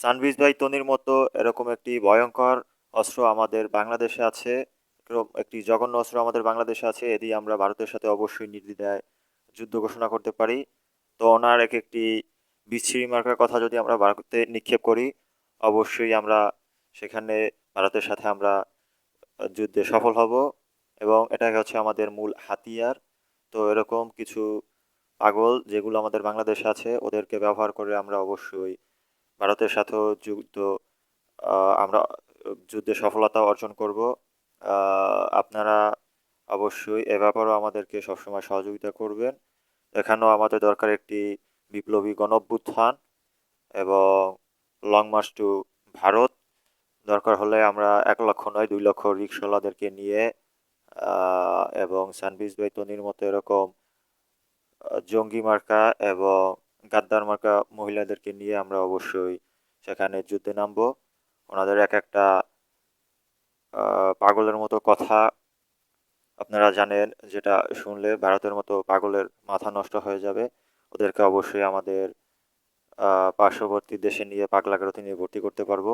সানভিজ ভাই তনির মতো এরকম একটি ভয়ঙ্কর অস্ত্র আমাদের বাংলাদেশে আছে। এরকম একটি জঘন্য অস্ত্র আমাদের বাংলাদেশে আছে, এ দিয়ে আমরা ভারতের সাথে অবশ্যই নির্দ্বিধায় যুদ্ধ ঘোষণা করতে পারি। তো ওনার এক একটি বিচ্ছিরি মার্কার কথা যদি আমরা ভারতে নিক্ষেপ করি, অবশ্যই আমরা সেখানে ভারতের সাথে আমরা যুদ্ধে সফল হব, এবং এটাই হচ্ছে আমাদের মূল হাতিয়ার। তো এরকম কিছু পাগল যেগুলো আমাদের বাংলাদেশে আছে, ওদেরকে ব্যবহার করে আমরা অবশ্যই ভারতের সাথেও আমরা যুদ্ধে সফলতা অর্জন করব। আপনারা অবশ্যই এ ব্যাপারেও আমাদেরকে সবসময় সহযোগিতা করবেন। এখানেও আমাদের দরকার একটি বিপ্লবী গণঅভ্যুত্থান এবং লং মার্চ টু ভারত। দরকার হলে আমরা 1 লক্ষ নয় 2 লক্ষ রিকশাওয়ালাদেরকে নিয়ে এবং সানভিজ বেতনির মতো এরকম জঙ্গি মার্কা এবং গাদ্দার মার্কা মহিলাদেরকে নিয়ে আমরা অবশ্যই সেখানে যুদ্ধে নামবো। ওনাদের এক একটা পাগলের মতো কথা আপনারা জানেন, যেটা শুনলে ভারতের মতো পাগলের মাথা নষ্ট হয়ে যাবে। ওদেরকে অবশ্যই আমাদের পার্শ্ববর্তী দেশে নিয়ে পাগলাগারদে নিয়ে ভর্তি করতে পারবো।